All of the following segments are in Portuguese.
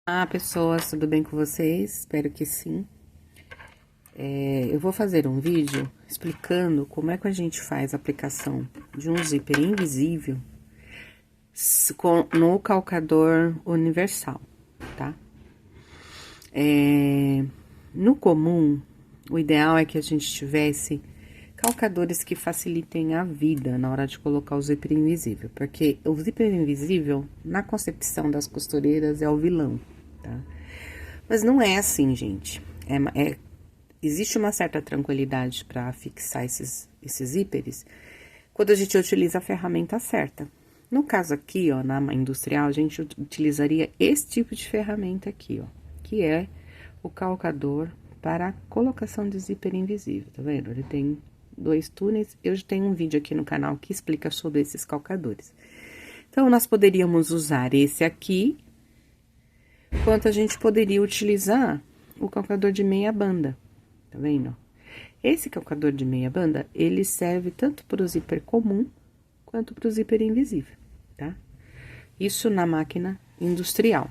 Olá, pessoas, tudo bem com vocês? Espero que sim. Eu vou fazer um vídeo explicando como é que a gente faz a aplicação de um zíper invisível no calcador universal, tá? No comum, o ideal é que a gente tivesse calcadores que facilitem a vida na hora de colocar o zíper invisível, porque o zíper invisível, na concepção das costureiras, é o vilão, tá? Mas não é assim, gente. Existe uma certa tranquilidade para fixar esses zíperes quando a gente utiliza a ferramenta certa. No caso aqui, ó, na industrial, a gente utilizaria esse tipo de ferramenta aqui, ó, que é o calcador para a colocação de zíper invisível, tá vendo? Ele tem 2 túneis. Eu já tenho um vídeo aqui no canal que explica sobre esses calcadores. Então, nós poderíamos usar esse aqui, quanto a gente poderia utilizar o calcador de meia banda, tá vendo? Esse calcador de meia banda, ele serve tanto para o zíper comum, quanto para o zíper invisível, tá? Isso na máquina industrial.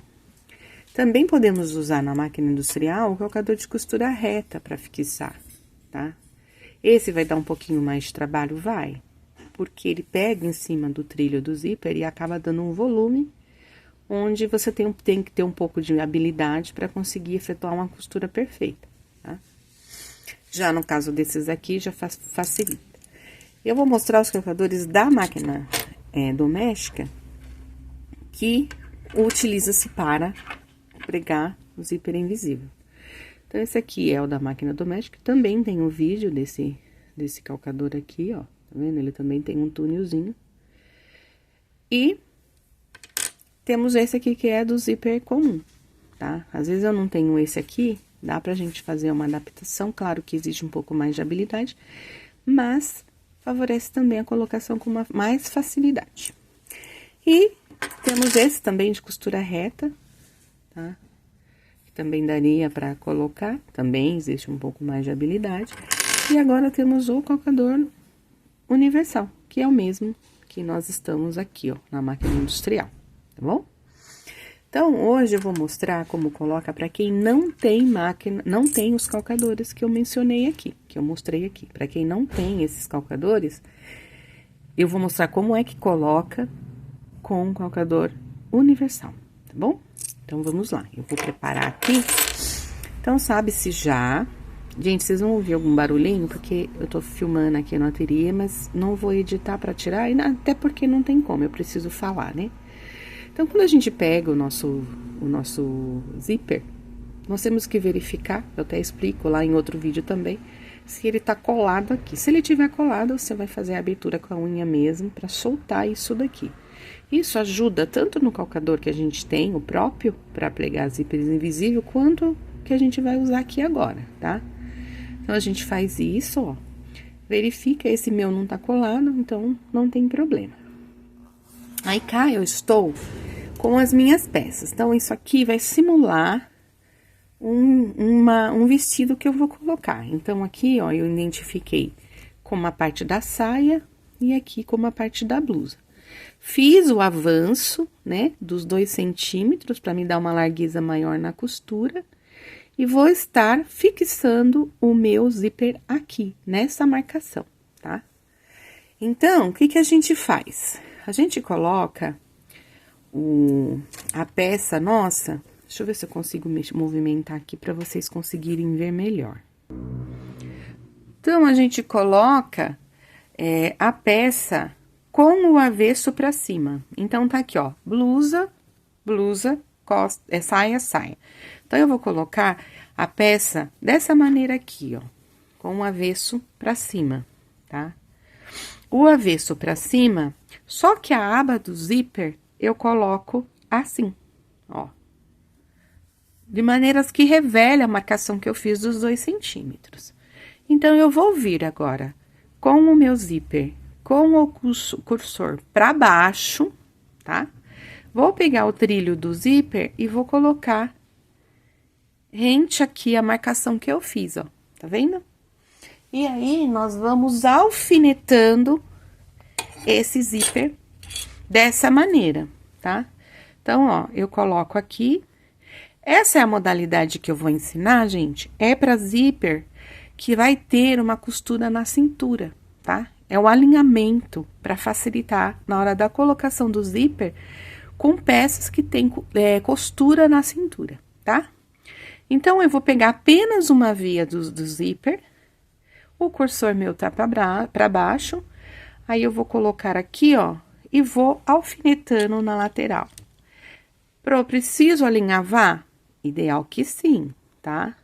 Também podemos usar na máquina industrial o calcador de costura reta para fixar, tá? Esse vai dar um pouquinho mais de trabalho? Vai, porque ele pega em cima do trilho do zíper e acaba dando um volume, onde você tem que ter um pouco de habilidade para conseguir efetuar uma costura perfeita, tá? Já no caso desses aqui, já facilita. Eu vou mostrar os calcadores da máquina doméstica, que utiliza-se para pregar o zíper invisível. Então, esse aqui é o da máquina doméstica, também tem um vídeo desse calcador aqui, ó, tá vendo? Ele também tem um túnelzinho. E temos esse aqui que é do zíper comum, tá? Às vezes eu não tenho esse aqui, dá pra gente fazer uma adaptação, claro que exige um pouco mais de habilidade, mas favorece também a colocação com mais facilidade. E temos esse também de costura reta, tá? Também daria para colocar, também existe um pouco mais de habilidade. E agora temos o calcador universal, que é o mesmo que nós estamos aqui, ó, na máquina industrial, tá bom? Então, hoje eu vou mostrar como coloca para quem não tem máquina, não tem os calcadores que eu mencionei aqui, que eu mostrei aqui. Para quem não tem esses calcadores, eu vou mostrar como é que coloca com o calcador universal, tá bom? Então, vamos lá. Eu vou preparar aqui. Então, sabe-se já... Gente, vocês vão ouvir algum barulhinho, porque eu tô filmando aqui no ateliê, mas não vou editar pra tirar, até porque não tem como, eu preciso falar, né? Então, quando a gente pega o nosso zíper, nós temos que verificar, eu até explico lá em outro vídeo também, se ele tá colado aqui. Se ele tiver colado, você vai fazer a abertura com a unha mesmo, pra soltar isso daqui. Isso ajuda tanto no calcador que a gente tem, o próprio, para pregar zíperes invisível, quanto que a gente vai usar aqui agora, tá? Então, a gente faz isso, ó. Verifica, esse meu não tá colado, então não tem problema. Aí, cá eu estou com as minhas peças. Então, isso aqui vai simular um vestido que eu vou colocar. Então, aqui, ó, eu identifiquei como a parte da saia e aqui como a parte da blusa. Fiz o avanço, né, dos 2 centímetros para me dar uma largueza maior na costura. E vou estar fixando o meu zíper aqui, nessa marcação, tá? Então, o que a gente faz? A gente coloca a peça nossa... Deixa eu ver se eu consigo movimentar aqui para vocês conseguirem ver melhor. Então, a gente coloca a peça com o avesso para cima. Então, tá aqui, ó, blusa, costa, saia, saia. Então, eu vou colocar a peça dessa maneira aqui, ó, com o avesso para cima, tá? O avesso para cima, só que a aba do zíper eu coloco assim, ó. De maneiras que revele a marcação que eu fiz dos 2 centímetros. Então, eu vou vir agora com o meu zíper, com o cursor para baixo, tá? Vou pegar o trilho do zíper e vou colocar rente aqui a marcação que eu fiz, ó, tá vendo? E aí, nós vamos alfinetando esse zíper dessa maneira, tá? Então, ó, eu coloco aqui, Essa é a modalidade que eu vou ensinar, gente, é para zíper que vai ter uma costura na cintura, tá? É o alinhamento para facilitar na hora da colocação do zíper com peças que tem costura na cintura, tá? Então, eu vou pegar apenas uma via do zíper, o cursor meu tá para baixo, aí eu vou colocar aqui, ó, e vou alfinetando na lateral. Preciso alinhavar? Ideal que sim, tá?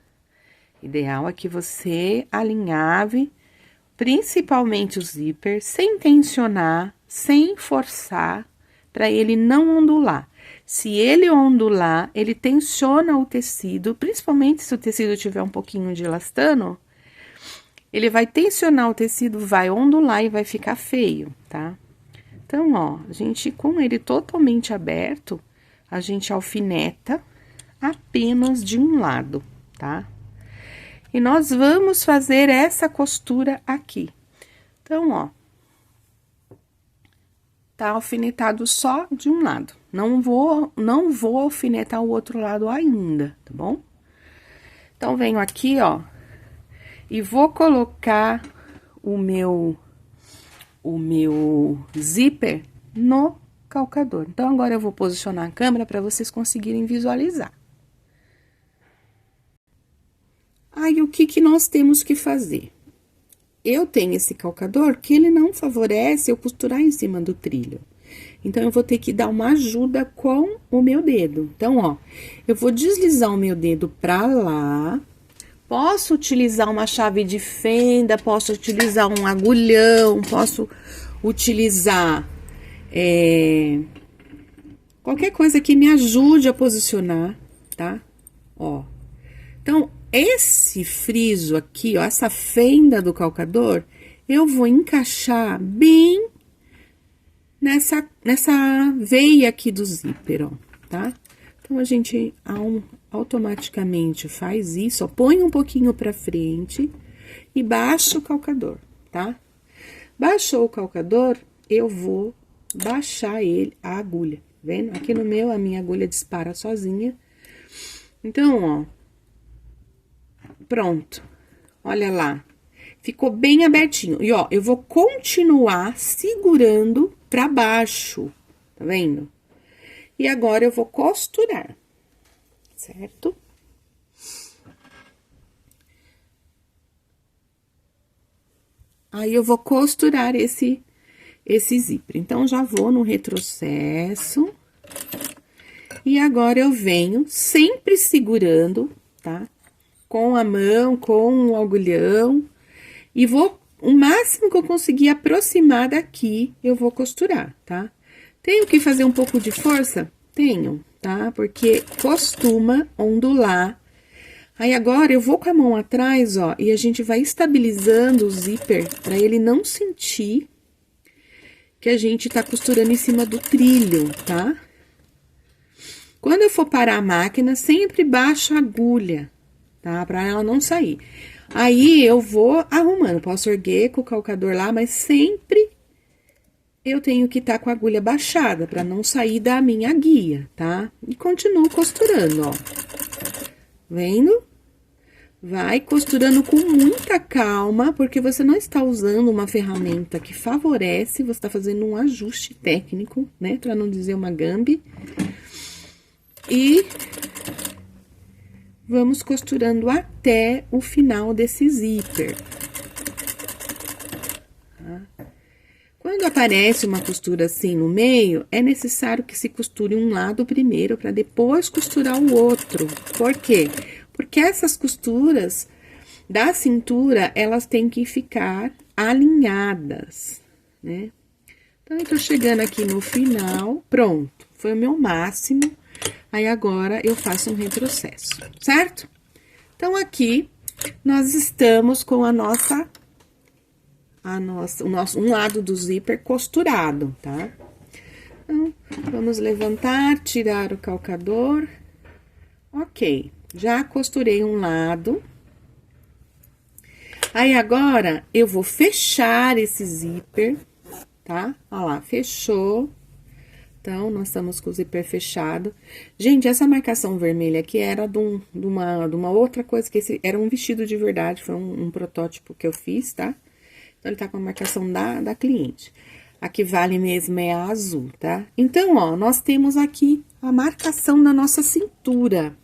Ideal é que você alinhave, principalmente o zíper, sem tensionar, sem forçar, para ele não ondular. Se ele ondular, ele tensiona o tecido, principalmente se o tecido tiver um pouquinho de elastano, ele vai tensionar o tecido, vai ondular e vai ficar feio, tá? Então, ó, a gente, com ele totalmente aberto, a gente alfineta apenas de um lado, tá? E nós vamos fazer essa costura aqui. Então, ó, tá alfinetado só de um lado. Não vou alfinetar o outro lado ainda, tá bom? Então, venho aqui, ó, e vou colocar o meu zíper no calcador. Então, agora eu vou posicionar a câmera para vocês conseguirem visualizar. Aí, o que nós temos que fazer? Eu tenho esse calcador que ele não favorece eu costurar em cima do trilho. Então, eu vou ter que dar uma ajuda com o meu dedo. Então, ó, eu vou deslizar o meu dedo pra lá. Posso utilizar uma chave de fenda, posso utilizar um agulhão, posso utilizar qualquer coisa que me ajude a posicionar, tá? Ó. Então, esse friso aqui, ó, essa fenda do calcador, eu vou encaixar bem nessa veia aqui do zíper, ó, tá? Então, a gente automaticamente faz isso, ó, põe um pouquinho pra frente e baixa o calcador, tá? Baixou o calcador, eu vou baixar a agulha, vendo? Aqui no meu, a minha agulha dispara sozinha. Então, ó, pronto, olha lá, ficou bem abertinho. E, ó, eu vou continuar segurando pra baixo, tá vendo? E agora, eu vou costurar, certo? Aí, eu vou costurar esse zíper. Então, já vou no retrocesso. E agora, eu venho sempre segurando, tá? Com a mão, com o agulhão. E vou, o máximo que eu conseguir aproximar daqui, eu vou costurar, tá? Tenho que fazer um pouco de força? Tenho, tá? Porque costuma ondular. Aí, agora, eu vou com a mão atrás, ó, e a gente vai estabilizando o zíper pra ele não sentir que a gente tá costurando em cima do trilho, tá? Quando eu for parar a máquina, sempre baixo a agulha, tá? Pra ela não sair. Aí, eu vou arrumando, posso erguer com o calcador lá, mas sempre eu tenho que estar com a agulha baixada, pra não sair da minha guia, tá? E continuo costurando, ó. Vendo? Vai costurando com muita calma, porque você não está usando uma ferramenta que favorece, você está fazendo um ajuste técnico, né? Pra não dizer uma gambe. E vamos costurando até o final desse zíper. Tá? Quando aparece uma costura assim no meio, é necessário que se costure um lado primeiro, para depois costurar o outro. Por quê? Porque essas costuras da cintura, elas têm que ficar alinhadas, né? Então, eu tô chegando aqui no final, pronto. Foi o meu máximo. Aí, agora, eu faço um retrocesso, certo? Então, aqui, nós estamos com um lado do zíper costurado, tá? Então, vamos levantar, tirar o calcador. Ok, já costurei um lado. Aí, agora, eu vou fechar esse zíper, tá? Ó lá, fechou. Então, nós estamos com o zíper fechado. Gente, essa marcação vermelha aqui era de uma outra coisa, que era um vestido de verdade, foi um protótipo que eu fiz, tá? Então, ele tá com a marcação da cliente. A que vale mesmo é a azul, tá? Então, ó, nós temos aqui a marcação da nossa cintura.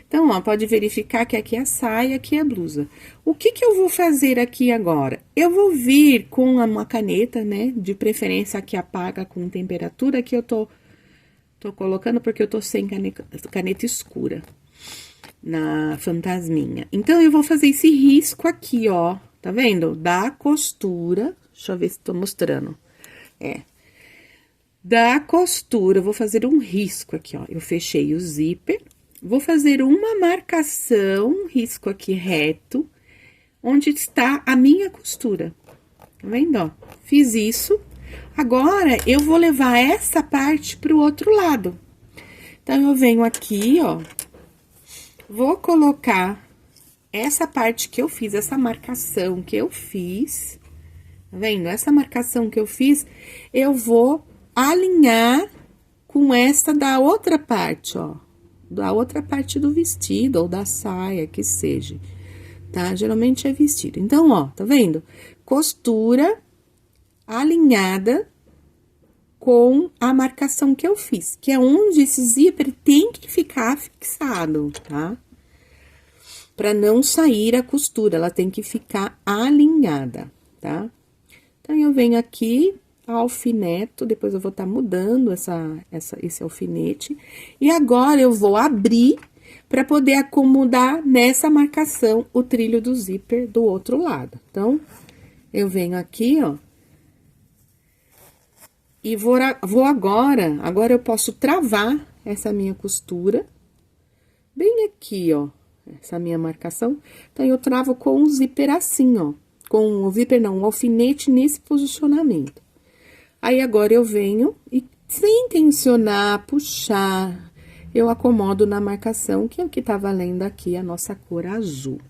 Então, ó, pode verificar que aqui é a saia, aqui é a blusa. O que que eu vou fazer aqui agora? Eu vou vir com uma caneta, né, de preferência que apaga com temperatura, que eu tô colocando porque eu tô sem caneta escura na fantasminha. Então, eu vou fazer esse risco aqui, ó, tá vendo? Da costura, deixa eu ver se tô mostrando. Da costura, eu vou fazer um risco aqui, ó, eu fechei o zíper. Vou fazer uma marcação, um risco aqui reto, onde está a minha costura. Tá vendo, ó? Fiz isso. Agora, eu vou levar essa parte pro outro lado. Então, eu venho aqui, ó. Vou colocar essa parte que eu fiz, essa marcação que eu fiz. Tá vendo? Essa marcação que eu fiz, eu vou alinhar com esta da outra parte, ó. Da outra parte do vestido ou da saia, que seja, tá? Geralmente é vestido. Então, ó, tá vendo? Costura alinhada com a marcação que eu fiz, que é onde esse zíper tem que ficar fixado, tá? Pra não sair a costura, ela tem que ficar alinhada, tá? Então, eu venho aqui, alfineto, depois eu vou estar mudando esse alfinete. E agora, eu vou abrir para poder acomodar nessa marcação o trilho do zíper do outro lado. Então, eu venho aqui, ó. E vou agora eu posso travar essa minha costura. Bem aqui, ó, essa minha marcação. Então, eu travo com o zíper assim, ó. Com o zíper não, o alfinete nesse posicionamento. Aí, agora, eu venho e, sem tensionar, puxar, eu acomodo na marcação, que é o que tá valendo aqui, a nossa cor azul.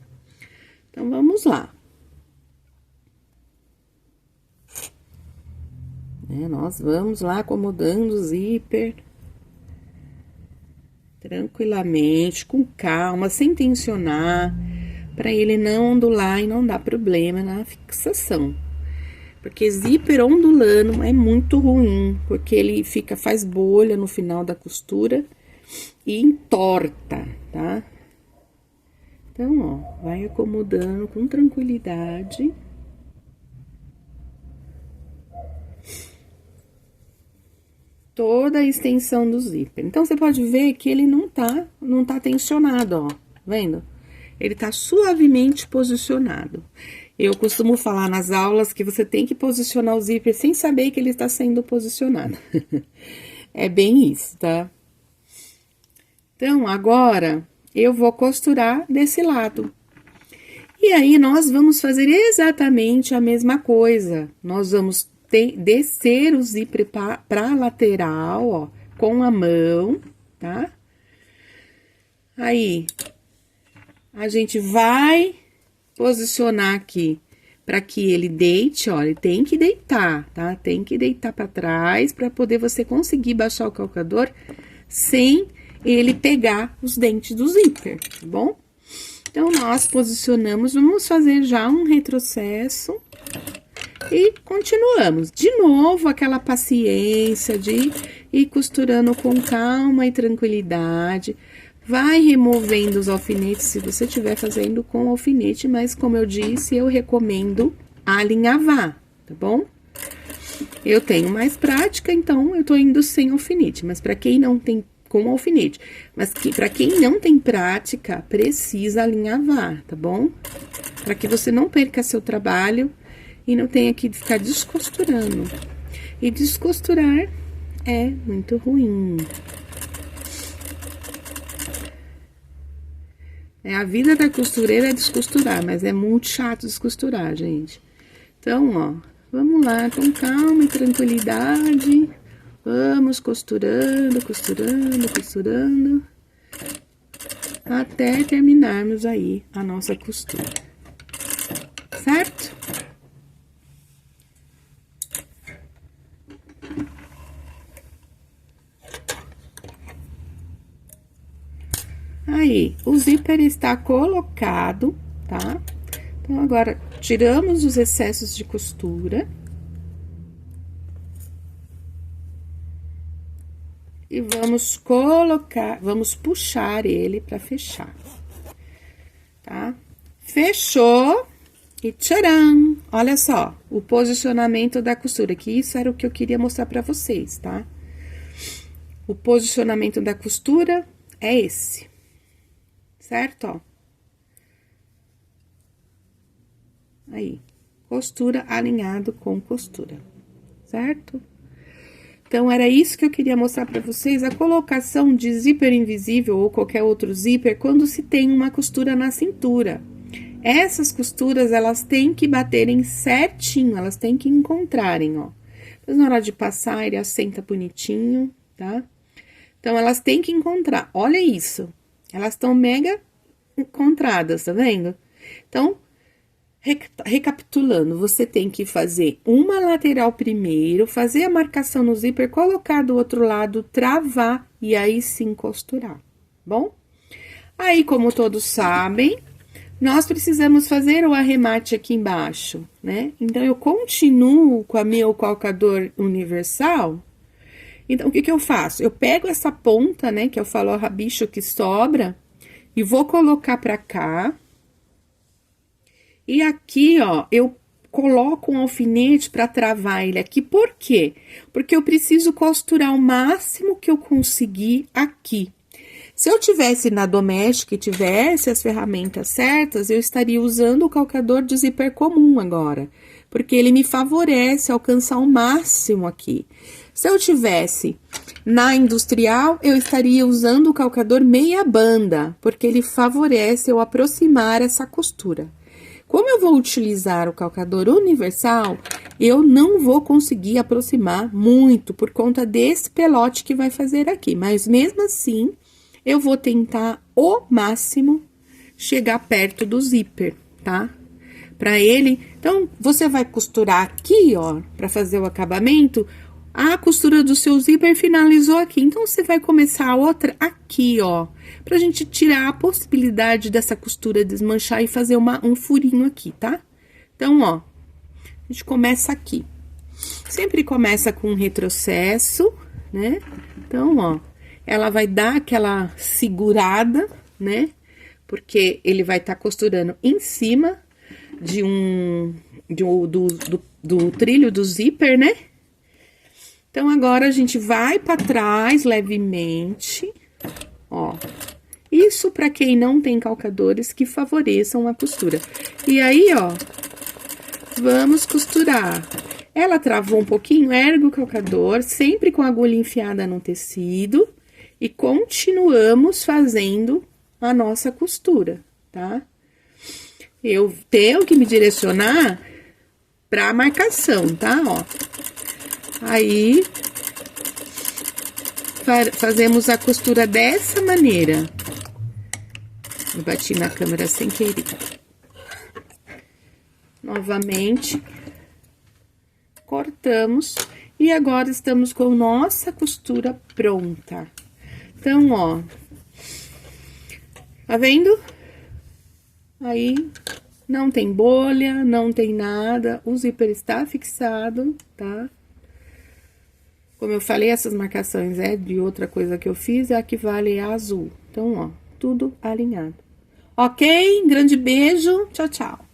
Então, vamos lá. Nós vamos lá acomodando o zíper. Tranquilamente, com calma, sem tensionar, para ele não ondular e não dar problema na fixação. Porque zíper ondulando é muito ruim, porque ele faz bolha no final da costura e entorta, tá? Então, ó, vai acomodando com tranquilidade. Toda a extensão do zíper. Então, você pode ver que ele não tá tensionado, ó, vendo? Ele tá suavemente posicionado. Eu costumo falar nas aulas que você tem que posicionar o zíper sem saber que ele está sendo posicionado. É bem isso, tá? Então, agora, eu vou costurar desse lado. E aí, nós vamos fazer exatamente a mesma coisa. Nós vamos descer o zíper pra lateral, ó, com a mão, tá? Aí, a gente vai posicionar aqui para que ele deite, ó, ele tem que deitar, tá? Tem que deitar para trás para poder você conseguir baixar o calcador sem ele pegar os dentes do zíper, tá bom? Então, nós posicionamos, vamos fazer já um retrocesso e continuamos. De novo, aquela paciência de ir costurando com calma e tranquilidade. Vai removendo os alfinetes se você estiver fazendo com alfinete, mas como eu disse, eu recomendo alinhavar, tá bom? Eu tenho mais prática, então eu tô indo sem alfinete, mas para quem não tem com alfinete, mas para quem não tem prática, precisa alinhavar, tá bom? Para que você não perca seu trabalho e não tenha que ficar descosturando. E descosturar é muito ruim. A vida da costureira é descosturar, mas é muito chato descosturar, gente. Então, ó, vamos lá, com calma e tranquilidade. Vamos costurando, costurando, costurando. Até terminarmos aí a nossa costura. Certo? Aí, o zíper está colocado, tá? Então, agora, tiramos os excessos de costura. E vamos colocar, vamos puxar ele pra fechar, tá? Fechou e tcharam! Olha só, o posicionamento da costura, que isso era o que eu queria mostrar pra vocês, tá? O posicionamento da costura é esse, certo? Ó. Aí, costura alinhado com costura, certo? Então, era isso que eu queria mostrar pra vocês, a colocação de zíper invisível ou qualquer outro zíper quando se tem uma costura na cintura. Essas costuras, elas têm que baterem certinho, elas têm que encontrarem, ó. Depois, na hora de passar, ele assenta bonitinho, tá? Então, elas têm que encontrar, olha isso. Elas estão mega encontradas, tá vendo? Então, recapitulando, você tem que fazer uma lateral primeiro, fazer a marcação no zíper, colocar do outro lado, travar e aí sim costurar, bom? Aí, como todos sabem, nós precisamos fazer o arremate aqui embaixo, né? Então, eu continuo com a meu calcador universal. Então, o que que eu faço? Eu pego essa ponta, né, que eu falo o rabicho que sobra, e vou colocar pra cá. E aqui, ó, eu coloco um alfinete pra travar ele aqui. Por quê? Porque eu preciso costurar o máximo que eu conseguir aqui. Se eu tivesse na doméstica e tivesse as ferramentas certas, eu estaria usando o calcador de zíper comum agora, porque ele me favorece alcançar o máximo aqui. Se eu tivesse na industrial, eu estaria usando o calcador meia banda, porque ele favorece eu aproximar essa costura. Como eu vou utilizar o calcador universal, eu não vou conseguir aproximar muito por conta desse pelote que vai fazer aqui, mas mesmo assim, eu vou tentar o máximo chegar perto do zíper, tá? Pra ele, então, você vai costurar aqui, ó, pra fazer o acabamento. A costura do seu zíper finalizou aqui, então, você vai começar a outra aqui, ó, pra gente tirar a possibilidade dessa costura desmanchar e fazer um furinho aqui, tá? Então, ó, a gente começa aqui. Sempre começa com um retrocesso, né? Então, ó, ela vai dar aquela segurada, né? Porque ele vai estar costurando em cima do trilho do zíper, né? Então, agora, a gente vai pra trás levemente, ó. Isso pra quem não tem calcadores que favoreçam a costura. E aí, ó, vamos costurar. Ela travou um pouquinho, ergue o calcador, sempre com a agulha enfiada no tecido. E continuamos fazendo a nossa costura, tá? Eu tenho que me direcionar pra marcação, tá? Ó. Aí, fazemos a costura dessa maneira. Eu bati na câmera sem querer. Novamente, cortamos. E agora, estamos com nossa costura pronta. Então, ó, tá vendo? Aí, não tem bolha, não tem nada, o zíper está fixado, tá? Como eu falei, essas marcações é de outra coisa que eu fiz, é a que vale a azul. Então, ó, tudo alinhado. Ok? Grande beijo, tchau, tchau.